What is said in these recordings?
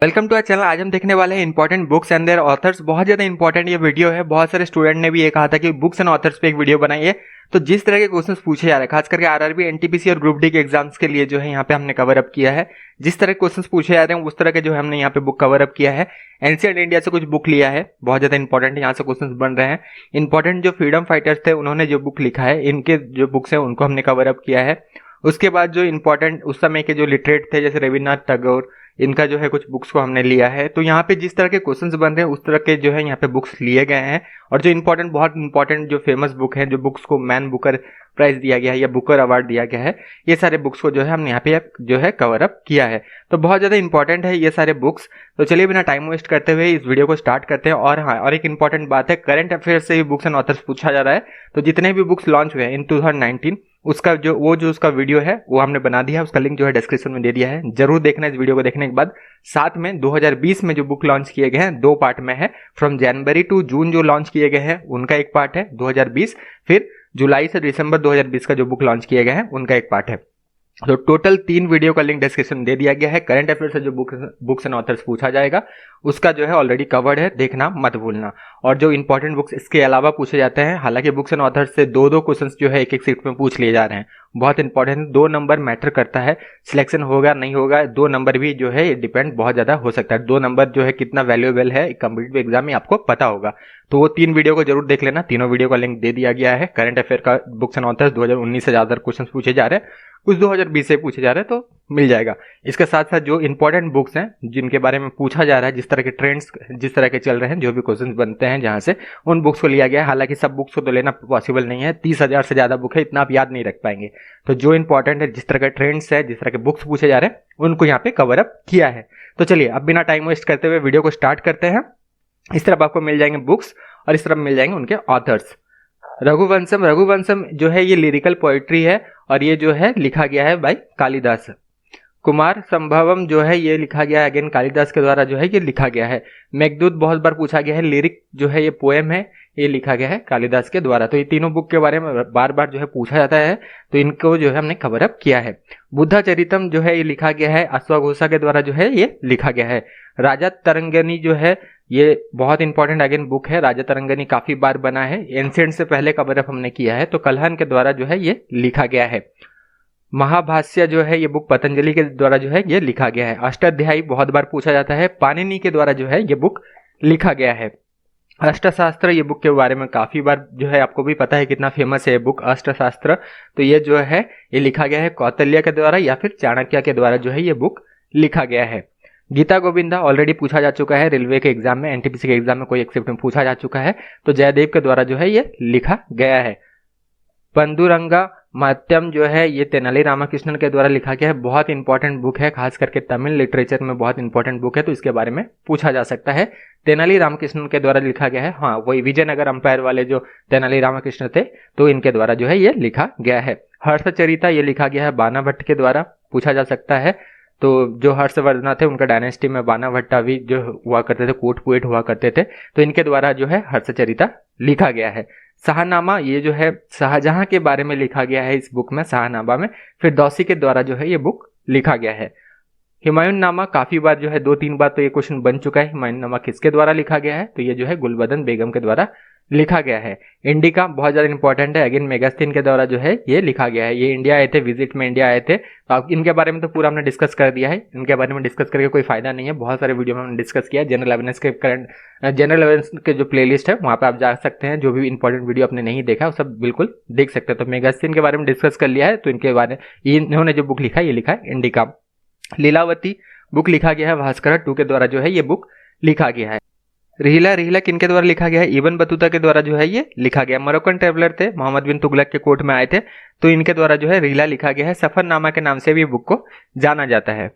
Welcome to our channel. आज हम देखने वाले हैं important books and their authors. बहुत ज़्यादा इंपॉर्टेंट ये वीडियो है। बहुत सारे स्टूडेंट ने भी ये कहा था कि बुक्स एंड ऑथर्स पे एक वीडियो बनाइए। तो जिस तरह के क्वेश्चंस पूछे जा रहे हैं, खास करके आरआरबी, एनटीपीसी और ग्रुप डी के एग्जाम्स के लिए जो है यहाँ पे हमने कवर अप किया है। जिस तरह के क्वेश्चंस पूछे जा रहे हैं उस तरह के जो है हमने यहाँ पे बुक कवर अप किया है। एंशिएंट इंडिया से कुछ बुक लिया है, बहुत ज़्यादा इंपॉर्टेंट यहाँ से क्वेश्चंस बन रहे हैं। इंपॉर्टेंट जो फ्रीडम फाइटर्स थे उन्होंने जो बुक लिखा है, इनके जो बुक्स हैं उनको हमने कवर अप किया है। उसके बाद जो इंपॉर्टेंट उस समय के जो लिटरेट थे जैसे रविन्द्रनाथ टैगोर, इनका जो है कुछ बुक्स को हमने लिया है। तो यहाँ पे जिस तरह के क्वेश्चंस बन रहे हैं उस तरह के जो है यहाँ पे बुक्स लिए गए हैं। और जो इंपॉर्टेंट, बहुत इंपॉर्टेंट जो फेमस बुक है, जो बुक्स को मैन बुकर प्राइज दिया गया है या बुकर अवार्ड दिया गया है, ये सारे बुक्स को जो है हमने यहाँ पे जो है कवर अप किया है। तो बहुत ज़्यादा इंपॉर्टेंट है ये सारे बुक्स। तो चलिए बिना टाइम वेस्ट करते हुए इस वीडियो को स्टार्ट करते हैं। और हाँ, और एक इंपॉर्टेंट बात है, करंट अफेयर्स से भी बुक्स एंड ऑथर्स पूछा जा रहा है। तो जितने भी बुक्स लॉन्च हुए हैं इन 2019, उसका जो उसका वीडियो है वो हमने बना दिया है। उसका लिंक जो है डिस्क्रिप्शन में दे दिया है, जरूर देखना इस वीडियो को देखने के बाद। साथ में 2020 में जो बुक लॉन्च किए गए हैं, 2 पार्ट में है। फ्रॉम जनवरी टू जून जो लॉन्च किए गए हैं उनका एक पार्ट है 2020, फिर जुलाई से दिसंबर 2020 का जो बुक लॉन्च किए गए हैं उनका एक पार्ट है। तो टोटल 3 वीडियो का लिंक डिस्क्रिप्शन दे दिया गया है। करंट अफेयर से जो बुक्स एंड ऑथर्स पूछा जाएगा उसका जो है ऑलरेडी कवर्ड है, देखना मत भूलना। और जो इंपॉर्टेंट बुक्स इसके अलावा पूछे जाते हैं, हालांकि बुक्स एंड ऑथर्स से 2-2 क्वेश्चंस जो है एक सीट में पूछ लिए जा रहे हैं। बहुत इंपॉर्टेंट, 2 नंबर मैटर करता है, सिलेक्शन होगा नहीं होगा, 2 नंबर भी जो है डिपेंड बहुत ज़्यादा हो सकता है। 2 नंबर जो है कितना वैल्यूएबल है कॉम्पिटिटिव एग्जाम में आपको पता होगा। तो वो 3 वीडियो को जरूर देख लेना। तीनों वीडियो का लिंक दे दिया गया है। करंट अफेयर का बुक्स एंड ऑथर्स 2019 से ज़्यादा क्वेश्चन पूछे जा रहे हैं, कुछ 2020 से पूछे जा रहे हैं, तो मिल जाएगा। इसके साथ साथ जो इंपॉर्टेंट बुक्स हैं जिनके बारे में पूछा जा रहा है, जिस तरह के ट्रेंड्स जिस तरह के चल रहे हैं, जो भी क्वेश्चंस बनते हैं जहां से, उन बुक्स को लिया गया है। हालांकि सब बुक्स को तो लेना पॉसिबल नहीं है, 30,000 से ज़्यादा बुक है, इतना आप याद नहीं रख पाएंगे। तो जो इंपॉर्टेंट है, जिस तरह के ट्रेंड्स है, जिस तरह के बुक्स पूछे जा रहे हैं, उनको यहाँ पे कवर अप किया है। तो चलिए अब बिना टाइम वेस्ट करते हुए वीडियो को स्टार्ट करते हैं। इस तरफ आपको मिल जाएंगे बुक्स और इस तरफ मिल जाएंगे उनके ऑथर्स। रघुवंशम जो है ये लिरिकल पोइट्री है और ये जो है लिखा गया है बाय कालिदास। कुमार संभवम जो है ये लिखा गया है अगेन कालिदास के द्वारा जो है ये लिखा गया है। मेघदूत बहुत बार पूछा गया है, लिरिक जो है ये पोएम है, ये लिखा गया है कालिदास के द्वारा। तो ये तीनों बुक के बारे में बार बार जो है पूछा जाता है, तो इनको जो है हमने कवर अप किया है। बुद्धा चरितम जो है ये लिखा गया है अश्वघोषा के द्वारा जो है ये लिखा गया है। राजा तरंगिणी जो है ये बहुत इंपॉर्टेंट अगेन बुक है। राजा तरंगिणी काफी बार बना है, एंशिएंट से पहले कवर अप हमने किया है। तो कल्हन के द्वारा जो है ये लिखा गया है। महाभाष्य जो है ये बुक पतंजलि के द्वारा जो है ये लिखा गया है। अष्टाध्यायी बहुत बार पूछा जाता है, पाणिनि के द्वारा जो है ये बुक लिखा गया है। अष्टशास्त्र ये बुक के बारे में काफी बार जो है आपको भी पता है कितना फेमस है ये बुक अष्टशास्त्र। तो ये जो है ये लिखा गया है कौटिल्य के द्वारा या फिर चाणक्य के द्वारा जो है ये बुक लिखा गया है। गीता गोविंदा ऑलरेडी पूछा जा चुका है, रेलवे के एग्जाम में, एनटीपीसी के एग्जाम में कोई एक शिफ्ट में पूछा जा चुका है। तो जयदेव के द्वारा जो है ये लिखा गया है। पंडुरंगा मात्यम जो है ये तेनाली रामकृष्णन के द्वारा लिखा गया है। बहुत इंपॉर्टेंट बुक है, खास करके तमिल लिटरेचर में बहुत इंपॉर्टेंट बुक है, तो इसके बारे में पूछा जा सकता है। तेनाली रामकृष्णन के द्वारा लिखा गया है। हाँ, वही विजयनगर अंपायर वाले जो तेनाली रामकृष्ण थे, तो इनके द्वारा जो है ये लिखा गया है। हर्षचरिता ये लिखा गया है बाना भट्ट के द्वारा, पूछा जा सकता है। तो जो हर्षवर्धन थे उनका डायनेस्टी में बाना भट्टा भी जो हुआ करते थे, कोर्ट पोएट हुआ करते थे, तो इनके द्वारा जो है हर्षचरिता लिखा गया है। शाहनामा ये जो है शाहजहां के बारे में लिखा गया है इस बुक में, शाहनामा में। फिरदौसी के द्वारा जो है ये बुक लिखा गया है। हुमायूं नामा काफी बार जो है 2-3 बार तो ये क्वेश्चन बन चुका है, हुमायूं नामा किसके द्वारा लिखा गया है, तो ये जो है गुलबदन बेगम के द्वारा लिखा गया है। इंडिका बहुत ज्यादा इंपॉर्टेंट है, अगेन मेगास्थिन के द्वारा जो है ये लिखा गया है। ये इंडिया आए थे, विजिट में इंडिया आए थे। तो आप इनके बारे में तो पूरा हमने डिस्कस कर दिया है, इनके बारे में डिस्कस करके कोई फायदा नहीं है, बहुत सारे वीडियो में हमने डिस्कस किया। जनरल अवेयरनेस के जनरल अवेयरनेस के जो प्लेलिस्ट है वहाँ पे आप जा सकते हैं, जो भी इंपॉर्टेंट वीडियो आपने नहीं देखा वो सब बिल्कुल देख सकते हैं। तो मेगास्थिन के बारे में डिस्कस कर लिया है, तो इनके बारे में इन्होंने जो बुक लिखा है ये लिखा है इंडिका। लीलावती बुक लिखा गया है भास्कर 2 के द्वारा जो है ये बुक लिखा गया है। रिहिला किनके द्वारा लिखा गया है, इब्न बतूता के द्वारा जो है ये लिखा गया। मोरक्कन ट्रेवलर थे, मोहम्मद बिन तुगलक के कोर्ट में आए थे, तो इनके द्वारा जो है रिहिला लिखा गया है। सफरनामा के नाम से भी बुक को जाना जाता है।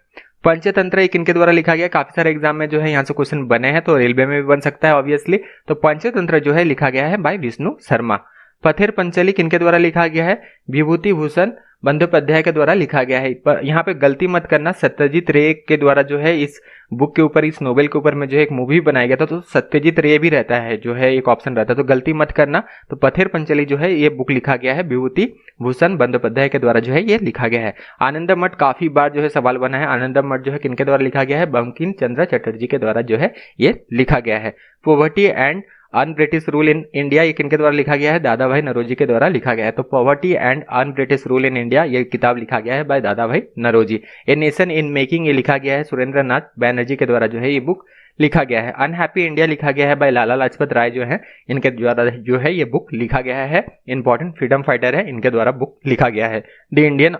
पंचतंत्र एक इनके द्वारा लिखा गया, काफी सारे एग्जाम में जो है यहाँ से क्वेश्चन बने हैं, तो रेलवे में भी बन सकता है ऑब्वियसली। तो पंचतंत्र जो है लिखा गया है बाय विष्णु शर्मा। पथेर पंचली किनके द्वारा लिखा गया है, विभूति भूषण बंदोपाध्याय के द्वारा लिखा गया है। पर यहाँ पे गलती मत करना, सत्यजीत रे के द्वारा जो है इस बुक के ऊपर, इस नोवेल के ऊपर में जो है एक मूवी बनाया गया था, तो सत्यजीत रे भी रहता है, जो है एक ऑप्शन रहता है, तो गलती मत करना। तो पथेर पंचली जो है ये बुक लिखा गया है विभूति भूषण बंदोपाध्याय के द्वारा जो है ये लिखा गया है। आनंद मठ काफी बार जो है सवाल बना है, आनंद मठ जो है किनके द्वारा लिखा गया है? बंकिम चंद्र चटर्जी के द्वारा जो है ये लिखा गया है। Poverty and un British rule in India ये किनके द्वारा लिखा गया है? दादा भाई नरोजी के द्वारा लिखा गया है। तो poverty and un British rule in India ये किताब लिखा गया है बाय दादा भाई Naoroji. A nation in making ये लिखा गया है सुरेंद्र नाथ बैनर्जी के द्वारा जो है ये बुक लिखा गया है। अनहैप्पी इंडिया लिखा गया है बाय लाला लाजपत राय जो है, इनके द्वारा जो है ये बुक लिखा गया है। इंपॉर्टेंट फ्रीडम फाइटर है, इनके द्वारा बुक लिखा गया है। The Indian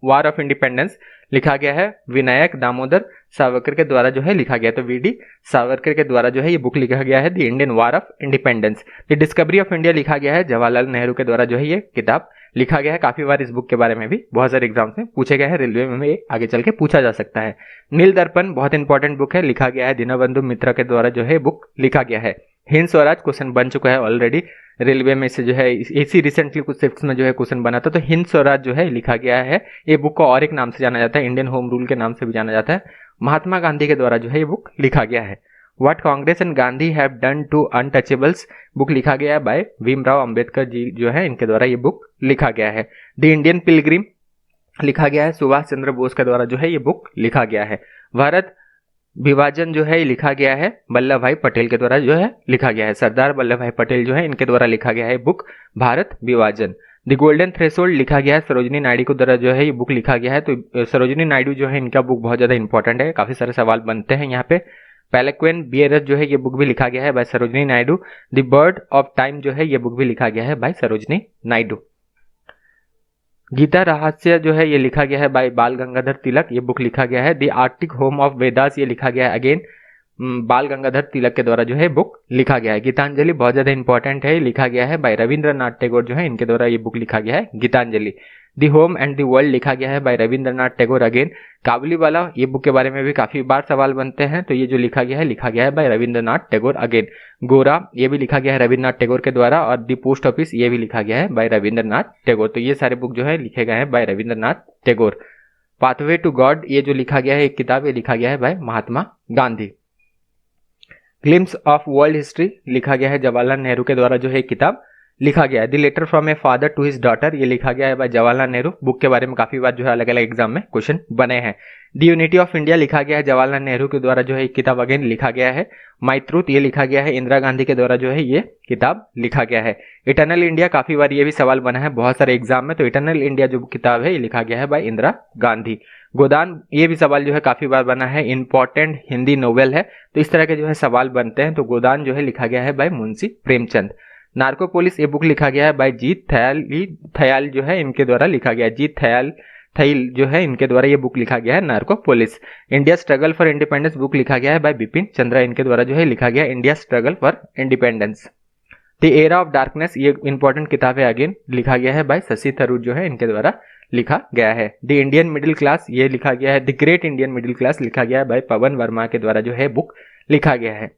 war of independence लिखा गया है विनायक दामोदर सावरकर के द्वारा जो है लिखा गया है। तो वीडी सावरकर के द्वारा जो है ये बुक लिखा गया है the Indian war of independence. The discovery of India लिखा गया है जवाहरलाल नेहरू के द्वारा जो है ये किताब लिखा गया है। काफी बार इस बुक के बारे में भी बहुत सारे एग्जाम्स में पूछे गए हैं, रेलवे में भी आगे चल के पूछा जा सकता है। नील दर्पण बहुत इंपॉर्टेंट बुक है, लिखा गया है दीनबंधु मित्रा के द्वारा जो है बुक लिखा गया है। हिंद स्वराज क्वेश्चन बन चुका है ऑलरेडी, रेलवे में से जो है इसी रिसेंटली कुछ शिफ्ट्स में जो है क्वेश्चन बना था। तो हिंद स्वराज जो है लिखा गया है, ये बुक को और एक नाम से जाना जाता है, इंडियन होम रूल के नाम से भी जाना जाता है। महात्मा गांधी के द्वारा जो है ये बुक लिखा गया है। What Congress and Gandhi have done to untouchables book लिखा गया है बाय भीमराव अंबेडकर जी जो है, इनके द्वारा ये बुक लिखा गया है। द इंडियन पिलग्रिम लिखा गया है सुभाष चंद्र बोस के द्वारा जो है ये बुक लिखा गया है। भारत विभाजन जो है लिखा गया है वल्लभ भाई पटेल के द्वारा जो है लिखा गया है। सरदार वल्लभ भाई पटेल जो है इनके द्वारा लिखा गया है बुक भारत विभाजन। द गोल्डन थ्रेशोल्ड लिखा गया है सरोजिनी नायडू के द्वारा जो है ये बुक लिखा गया है। तो सरोजिनी नायडू जो है इनका बुक बहुत ज्यादा इंपॉर्टेंट है, काफी सारे सवाल बनते हैं यहाँ पे। पैलेक्वेन बियरस जो है ये बुक भी लिखा गया है by Sarojini Naidu. The bird of time जो है ये बुक भी लिखा गया है बाय सरोजिनी नायडू। गीता रहस्य जो है ये लिखा गया है बाय बाल गंगाधर तिलक, ये बुक लिखा गया है। The Arctic home of Vedas ये लिखा गया है अगेन बाल गंगाधर तिलक के द्वारा जो है बुक लिखा गया है। गीतांजलि बहुत ज्यादा इंपॉर्टेंट है, लिखा गया है बाय रविंद्रनाथ टैगोर जो है, इनके द्वारा ये बुक लिखा गया है Gitanjali. The home and the world लिखा गया है बाय रविंद्रनाथ टैगोर अगेन। काबुलीवाला ये बुक के बारे में भी काफी बार सवाल बनते हैं, तो ये जो लिखा गया है बाय रविंद्रनाथ टैगोर अगेन। गोरा ये भी लिखा गया है रविंद्रनाथ टैगोर के द्वारा, और द पोस्ट ऑफिस ये भी लिखा गया है बाय रविंद्रनाथ टैगोर। तो ये सारे बुक जो है लिखे गए हैं by Rabindranath Tagore. Pathway to God ये जो लिखा गया है एक किताब, ये लिखा गया है by Mahatma Gandhi. Glimpse of world history लिखा गया है जवाहरलाल नेहरू के द्वारा जो है एक किताब लिखा गया है। The letter from a father to his daughter ये लिखा गया है बाय जवाहरलाल नेहरू। बुक के बारे में काफी बार जो है अलग अलग एग्जाम में क्वेश्चन बने हैं। द यूनिटी ऑफ इंडिया लिखा गया है जवाहरलाल नेहरू के द्वारा जो है एक किताब अगेन लिखा गया है। माई ट्रूथ ये लिखा गया है इंदिरा गांधी के द्वारा जो है ये किताब लिखा गया है। इटर्नल इंडिया काफी बार ये भी सवाल बना है बहुत सारे एग्जाम में, तो इटर्नल इंडिया जो किताब है ये लिखा गया है बाय इंदिरा गांधी। गोदान ये भी सवाल जो है काफी बार बना है, इंपॉर्टेंट हिंदी नोवेल है, तो इस तरह के जो है सवाल बनते हैं। तो गोदान जो है लिखा गया है बाय मुंशी प्रेमचंद। नार्कोपोलिस ये बुक लिखा गया है बाय जीत थयाल जो है इनके द्वारा लिखा गया है। जीत थैल जो है इनके द्वारा ये बुक लिखा गया है Narcopolis. India struggle for independence book लिखा गया है बाय बिपिन चंद्रा, इनके द्वारा जो है लिखा गया है India struggle for independence. The era of darkness ये इंपॉर्टेंट किताब है अगेन, लिखा गया है बाय शशि थरूर जो है इनके द्वारा लिखा गया है। द इंडियन मिडिल क्लास ये लिखा गया है, the great Indian middle class लिखा गया है बाय पवन वर्मा के द्वारा जो है बुक लिखा गया है।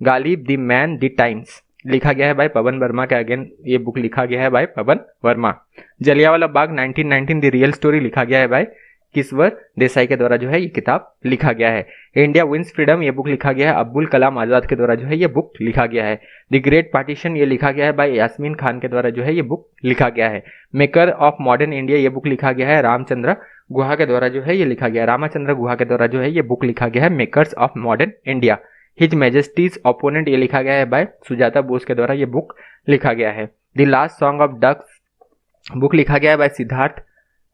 Ghalib the man the times लिखा गया है बाय पवन वर्मा के अगेन, ये बुक लिखा गया है by Pavan Varma. Jallianwala Bagh 1919 the real story लिखा गया है बाय किश्वर देसाई के द्वारा जो है ये किताब लिखा गया है। इंडिया विंस फ्रीडम ये बुक लिखा गया है अब्दुल कलाम आजाद के द्वारा जो है ये बुक लिखा गया है। द ग्रेट पार्टीशन ये लिखा गया है बाय यास्मीन खान के द्वारा जो है ये बुक लिखा गया है। मेकर ऑफ मॉडर्न इंडिया ये बुक लिखा गया है रामचंद्र गुहा के द्वारा जो है ये लिखा गया है। रामचंद्र गुहा के द्वारा जो है ये बुक लिखा गया है makers of modern India. His Majesty's opponent ये लिखा गया है बाय सुजाता बोस के द्वारा ये बुक लिखा गया है। द लास्ट सॉन्ग ऑफ डक्स बुक लिखा गया है बाय सिद्धार्थ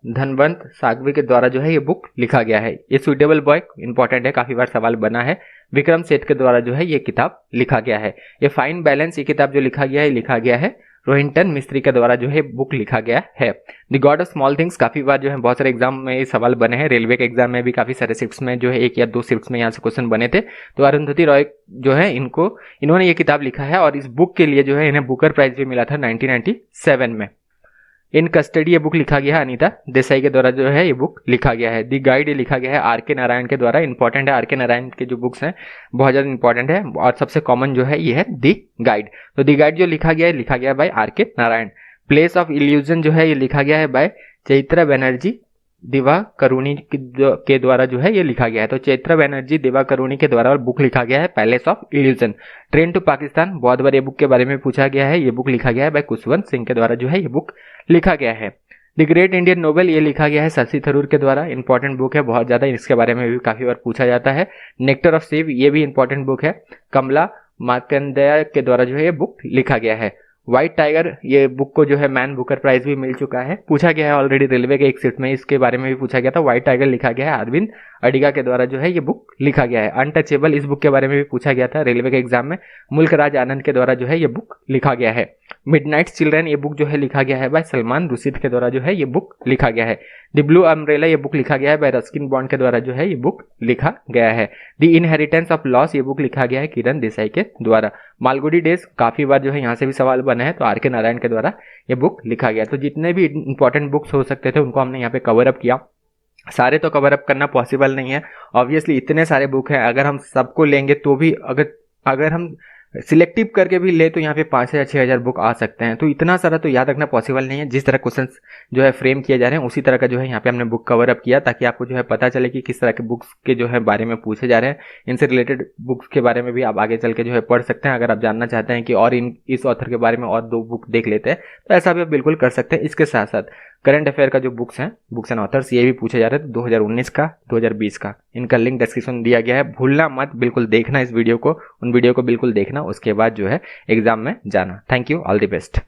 धनवंत सागवी के द्वारा जो है ये बुक लिखा गया है। ये सुटेबल बॉय इंपॉर्टेंट है, काफी बार सवाल बना है। विक्रम सेठ के द्वारा जो है ये किताब लिखा गया है। ये फाइन बैलेंस ये किताब जो लिखा गया है रोहिंटन मिस्त्री के द्वारा जो है बुक लिखा गया है। The God of small things काफी बार जो है बहुत सारे एग्जाम में ये सवाल बने हैं, रेलवे के एग्जाम में भी काफी सारे शिफ्ट्स में जो है एक या दो शिफ्ट्स में यहाँ से क्वेश्चन बने थे। तो अरुंधति रॉय जो है इन्होंने ये किताब लिखा है, और इस बुक के लिए जो है इन्हें बुकर प्राइज भी मिला था 1997 में। इन कस्टडी ये बुक लिखा गया है अनीता देसाई के द्वारा जो है ये बुक लिखा गया है। द गाइड ये लिखा गया है आर के नारायण के द्वारा, इंपॉर्टेंट है। आर के नारायण के जो बुक्स हैं बहुत ज्यादा इंपॉर्टेंट है, और सबसे कॉमन जो है ये है द गाइड। तो द गाइड जो लिखा गया है बाय आर के नारायण। प्लेस ऑफ इल्यूजन जो है ये लिखा गया है बाय चैत्रा बनर्जी दिवाकरुणी के द्वारा जो है ये लिखा गया है। तो चैत्रा बनर्जी दिवाकरुणी के द्वारा बुक लिखा गया है palace of illusion. Train to Pakistan बहुत बार ये बुक के बारे में पूछा गया है। ये बुक लिखा गया है भाई खुशवंत सिंह के द्वारा जो है ये बुक लिखा गया है। द ग्रेट इंडियन नोवेल ये लिखा गया है शशि थरूर के द्वारा। इंपॉर्टेंट बुक है बहुत ज़्यादा, इसके बारे में भी काफ़ी बार पूछा जाता है। नेक्टर ऑफ शिव ये भी इंपॉर्टेंट बुक है, कमला मार्कंडेय के द्वारा जो है ये बुक लिखा गया है। व्हाइट टाइगर ये बुक को जो है मैन बुकर प्राइज भी मिल चुका है, पूछा गया है ऑलरेडी रेलवे के एक सीट में, इसके बारे में भी पूछा गया था। व्हाइट टाइगर लिखा गया है अरविंद अडिगा के द्वारा जो है ये बुक लिखा गया है। अनटचेबल इस बुक के बारे में भी पूछा गया था रेलवे के एग्जाम में, मुल्क राज आनंद के द्वारा जो है ये बुक लिखा गया है। मिडनाइट चिल्ड्रन ये बुक जो है लिखा गया है बाय सलमान रुशीद के द्वारा जो है ये बुक लिखा गया है। द ब्लू अम्ब्रेला ये बुक लिखा गया है बाय रस्किन बॉन्ड के द्वारा जो है ये बुक लिखा गया है। द इनहेरिटेंस ऑफ लॉस ये बुक लिखा गया है किरण देसाई के द्वारा। मालगुडी डेज काफी बार जो है यहाँ से भी सवाल बना है, तो आर के नारायण के द्वारा ये बुक लिखा गया। तो जितने भी इंपॉर्टेंट बुक्स हो सकते थे उनको हमने यहाँ पे कवर अप किया। सारे तो कवर अप करना पॉसिबल नहीं है, ऑब्वियसली इतने सारे बुक हैं, अगर हम सबको लेंगे तो भी अगर हम सिलेक्टिव करके भी ले तो यहाँ पे 5,000 या 6,000 बुक आ सकते हैं। तो इतना सारा तो याद रखना पॉसिबल नहीं है। जिस तरह क्वेश्चंस जो है फ्रेम किए जा रहे हैं उसी तरह का जो है यहाँ पे हमने बुक कवर अप किया, ताकि आपको जो है पता चले कि किस तरह के बुक्स के जो है बारे में पूछे जा रहे हैं। इनसे रिलेटेड बुक्स के बारे में भी आप आगे चल के जो है पढ़ सकते हैं। अगर आप जानना चाहते हैं कि और इस ऑथर के बारे में और 2 बुक देख लेते हैं तो ऐसा भी आप बिल्कुल कर सकते हैं। इसके साथ साथ करंट अफेयर का जो बुक्स हैं, बुक्स एंड ऑथर्स, ये भी पूछे जा रहे थे 2019 का 2020 का। इनका लिंक डिस्क्रिप्शन दिया गया है, भूलना मत, बिल्कुल देखना इस वीडियो को, उन वीडियो को बिल्कुल देखना, उसके बाद जो है एग्जाम में जाना। Thank you, all the best.